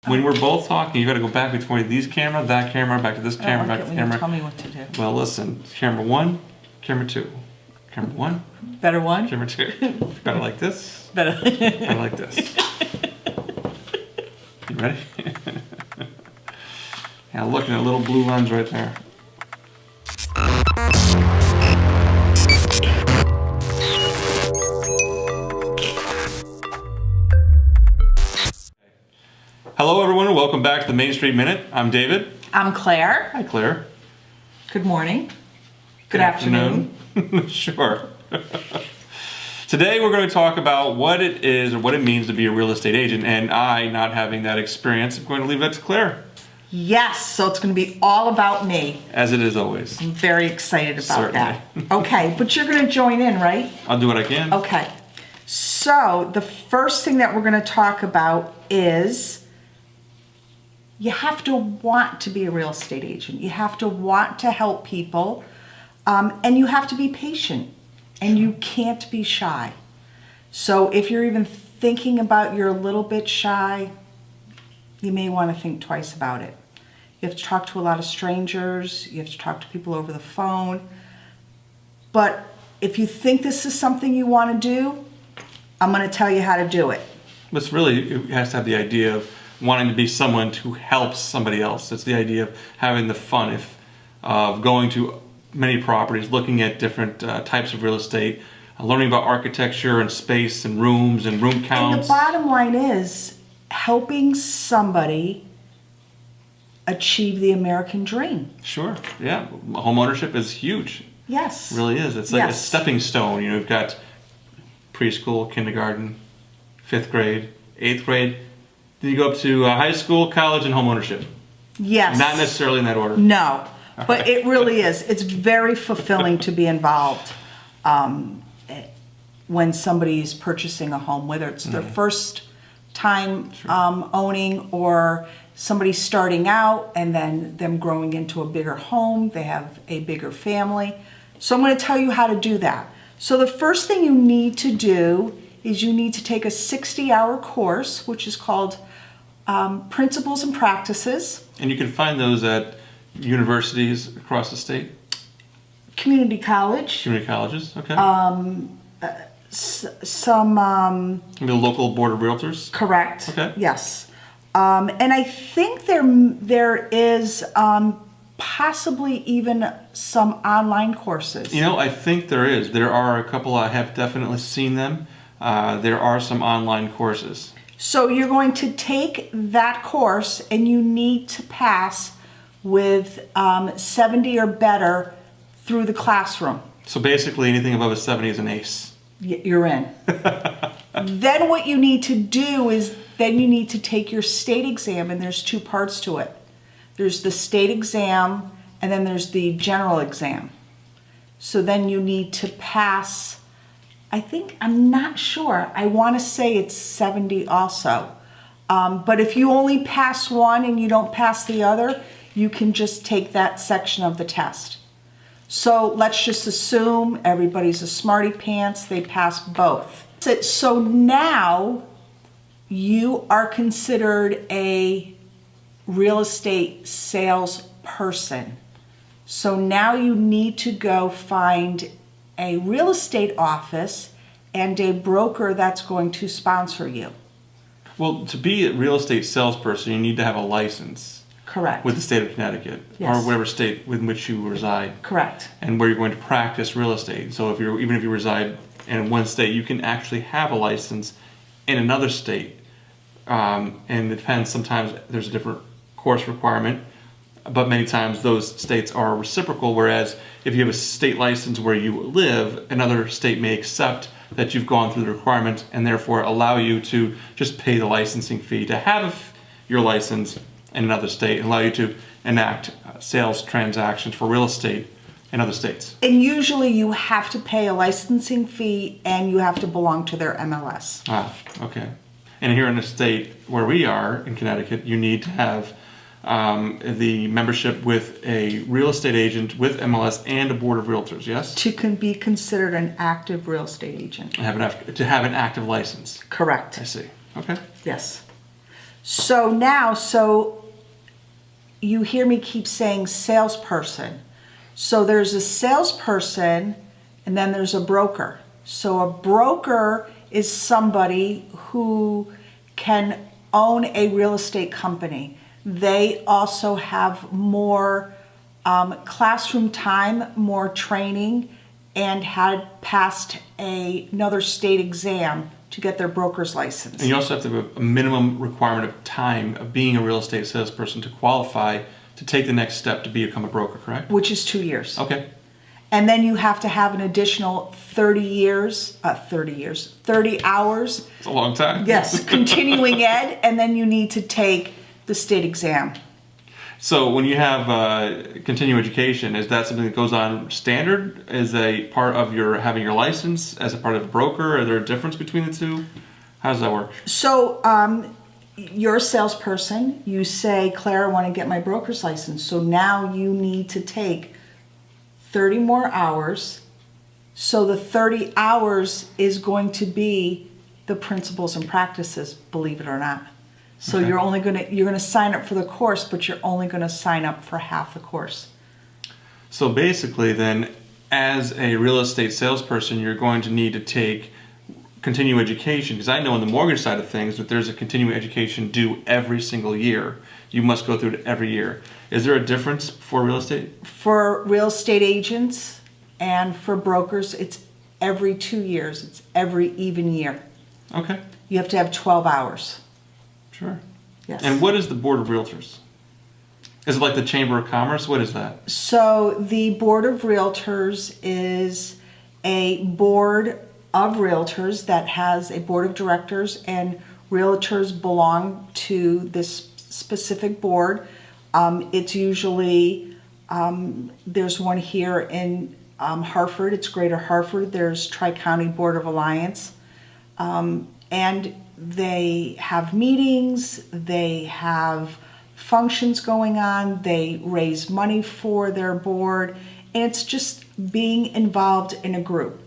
When we're both talking, you got to go back between these camera, that camera, back to this camera, back to the camera. Tell me what to do. Well, listen. Camera 1, camera 2. Camera 1. Better one? Camera 2. Better like this. Better. Better like this. You ready? Yeah, looking at a little blue lens right there. Hello, everyone, and welcome back to the Main Street Minute. I'm David. I'm Claire. Hi, Claire. Good morning. Good afternoon. Sure. Today we're going to talk about what it is or what it means to be a real estate agent, and I, not having that experience, I'm going to leave that to Claire. Yes, so it's going to be all about me. As it is always. I'm very excited about Certainly. that. Okay, but you're going to join in, right? I'll do what I can. Okay. So the first thing that we're going to talk about is you have to want to be a real estate agent. You have to want to help people, and you have to be patient, and you can't be shy. So if you're even thinking about you're a little bit shy, you may want to think twice about it. You have to talk to a lot of strangers. You have to talk to people over the phone. But if you think this is something you want to do, I'm going to tell you how to do it. But really, it has to have the idea of wanting to be someone who helps somebody else. It's the idea of having the fun of going to many properties, looking at different types of real estate, learning about architecture and space and rooms and room counts. And the bottom line is helping somebody achieve the American dream. Sure, yeah. Home ownership is huge. Yes. It really is. It's like a stepping stone. You know, you've got preschool, kindergarten, 5th grade, 8th grade. Then you go up to high school, college, and home ownership. Yes. Not necessarily in that order. No, but it really is. It's very fulfilling to be involved when somebody's purchasing a home, whether it's their first time owning or somebody starting out and then them growing into a bigger home. They have a bigger family. So I'm going to tell you how to do that. So the first thing you need to do is you need to take a 60-hour course, which is called Principles and Practices. And you can find those at universities across the state? Community college. Community colleges, okay. Maybe the local board of realtors? Correct. Okay. Yes. And I think there is possibly even some online courses. You know, I think there is. There are a couple, I have definitely seen them. There are some online courses. So you're going to take that course and you need to pass with 70 or better through the classroom. So basically anything above a 70 is an ace. You're in. Then what you need to do is then you need to take your state exam, and there's two parts to it. There's the state exam and then there's the general exam. So then you need to pass, I'm not sure. I want to say it's 70 also. But if you only pass one and you don't pass the other, you can just take that section of the test. So let's just assume everybody's a smarty pants, they pass both. So now you are considered a real estate salesperson. So now you need to go find a real estate office and a broker that's going to sponsor you. Well, to be a real estate salesperson, you need to have a license. Correct. With the state of Connecticut, yes. Or whatever state in which you reside. Correct. And where you're going to practice real estate. So even if you reside in one state, you can actually have a license in another state. And it depends. Sometimes there's a different course requirement, but many times those states are reciprocal. Whereas if you have a state license where you live, another state may accept that you've gone through the requirement and therefore allow you to just pay the licensing fee to have your license in another state and allow you to enact sales transactions for real estate in other states. And usually you have to pay a licensing fee and you have to belong to their MLS. Ah, okay. And here in the state where we are, in Connecticut, you need to have the membership with a real estate agent with MLS and a board of realtors, yes? To be considered an active real estate agent. To have an active license. Correct. I see. Okay. Yes. So you hear me keep saying salesperson. So there's a salesperson and then there's a broker. So a broker is somebody who can own a real estate company. They also have more classroom time, more training, and had passed another state exam to get their broker's license. And you also have to have a minimum requirement of time of being a real estate salesperson to qualify to take the next step to become a broker, correct? Which is 2 years. Okay. And then you have to have an additional 30 hours. It's a long time. Yes, continuing ed, and then you need to take the state exam. So when you have continuing education, is that something that goes on standard as a part of your having your license, as a part of a broker? Are there a difference between the two? How does that work? So you're a salesperson. You say, Claire, I want to get my broker's license. So now you need to take 30 more hours. So the 30 hours is going to be the principles and practices, believe it or not. So Okay. you're gonna sign up for the course, but you're only gonna sign up for half the course. So basically then, as a real estate salesperson, you're going to need to take continuing education, because I know on the mortgage side of things that there's a continuing education due every single year. You must go through it every year. Is there a difference for real estate? For real estate agents and for brokers, it's every 2 years. It's every even year. Okay, You have to have 12 hours. sure. Yes. And what is the Board of Realtors? Is it like the Chamber of Commerce? What is that? So the Board of Realtors is a board of realtors that has a board of directors, and realtors belong to this specific board. It's usually, there's one here in Hartford, it's Greater Hartford, there's Tri-County Board of Alliance. And they have meetings, they have functions going on, they raise money for their board, and it's just being involved in a group.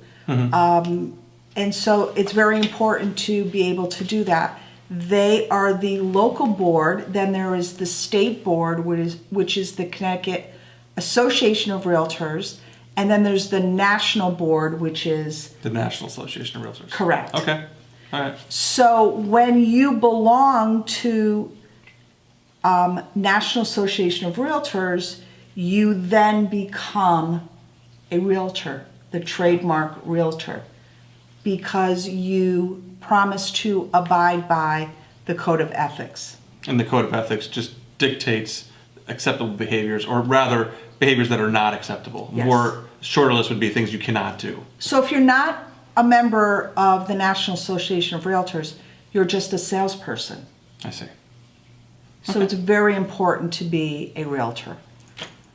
And so it's very important to be able to do that. They are the local board, then there is the state board, which is the Connecticut Association of Realtors, and then there's the national board, which is... The National Association of Realtors. Correct. Okay, all right. So when you belong to National Association of Realtors, you then become a realtor, the trademark realtor, because you promise to abide by the Code of Ethics. And the Code of Ethics just dictates acceptable behaviors, or rather, behaviors that are not acceptable. Yes. More shorter list would be things you cannot do. So if you're not a member of the National Association of Realtors, you're just a salesperson. I see. So Okay. it's very important to be a realtor.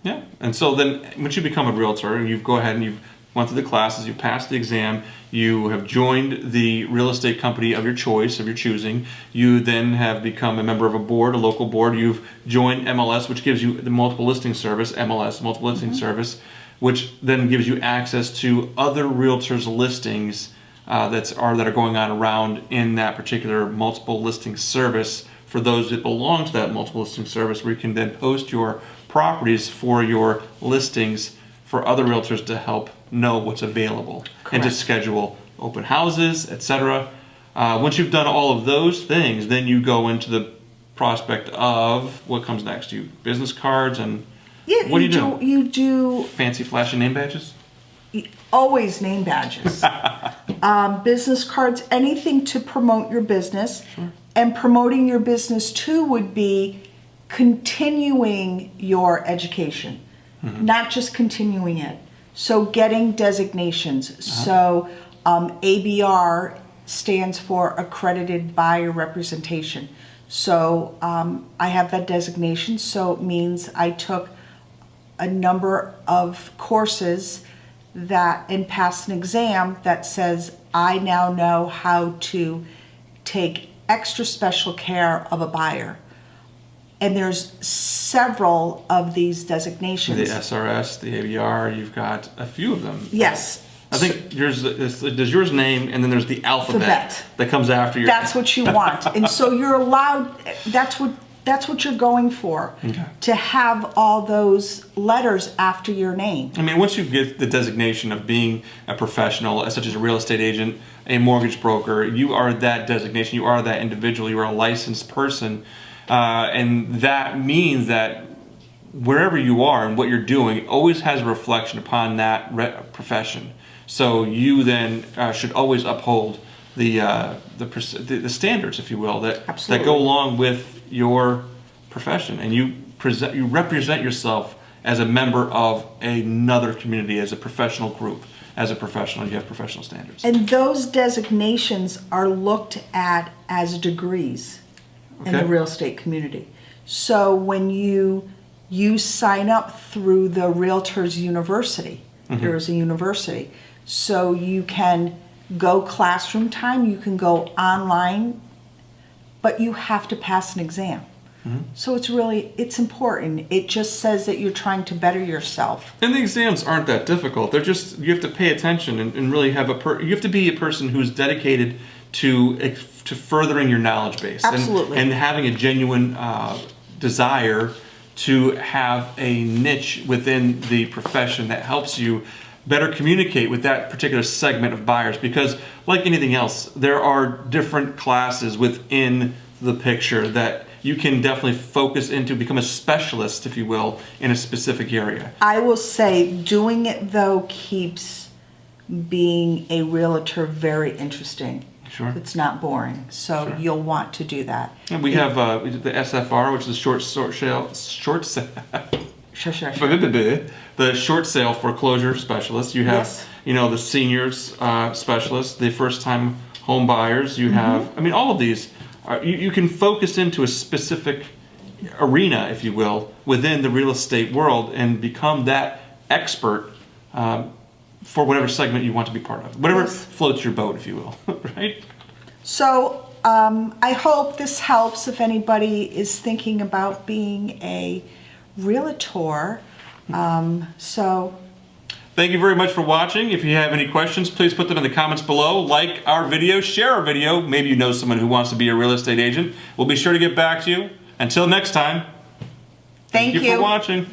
Yeah, and so then once you become a realtor, and you go ahead and you've went through the classes, you've passed the exam, you have joined the real estate company of your choice, of your choosing, you then have become a member of a board, a local board, you've joined MLS, which gives you the multiple listing service, MLS, multiple listing service, which then gives you access to other realtors' listings that are going on around in that particular multiple listing service for those that belong to that multiple listing service, where you can then post your properties for your listings for other realtors to help know what's available and to Correct. schedule open houses, etc. Once you've done all of those things, then you go into the prospect of what comes next. You business cards and Yeah, what do you do? You do Fancy flashing name badges? always name badges, business cards, anything to promote your business. And promoting your business too would be continuing your education, not just continuing it. So getting designations. So ABR stands for Accredited Buyer Representation. So I have that designation, so it means I took a number of courses that and passed an exam that says I now know how to take extra special care of a buyer. And there's several of these designations. The SRS, the ABR, you've got a few of them. Yes. I think there's yours name, and then there's the alphabet that comes after your That's what you want. And so you're allowed, that's what you're going for, to have all those letters after your name. I mean, once you get the designation of being a professional, such as a real estate agent, a mortgage broker, you are that designation, you are that individual, you are a licensed person, and that means that wherever you are and what you're doing, it always has a reflection upon that profession. So you then should always uphold the standards, if you will, that go along with your profession, and you represent yourself as a member of another community, as a professional group. As a professional, you have professional standards. And those designations are looked at as degrees in the real estate community. So when you sign up through the Realtors University, there is a university, so you can go classroom time, you can go online, but you have to pass an exam. So it's important. It just says that you're trying to better yourself. And the exams aren't that difficult. They're just, you have to pay attention and really have you have to be a person who's dedicated to furthering your knowledge base. Absolutely. And having a genuine desire to have a niche within the profession that helps you better communicate with that particular segment of buyers. Because like anything else, there are different classes within the picture that you can definitely focus into, become a specialist, if you will, in a specific area. I will say doing it, though, keeps being a realtor very interesting. Sure. It's not boring, so you'll want to do that. And we have the SFR, which is the short sale, the short sale foreclosure specialist. You have, the seniors specialist, the first-time home buyers. You have, I mean, all of these. You can focus into a specific arena, if you will, within the real estate world and become that expert for whatever segment you want to be part of. Whatever floats your boat, if you will, right? So I hope this helps if anybody is thinking about being a realtor. Thank you very much for watching. If you have any questions, please put them in the comments below. Like our video, share our video. Maybe you know someone who wants to be a real estate agent. We'll be sure to get back to you. Until next time, thank you for watching.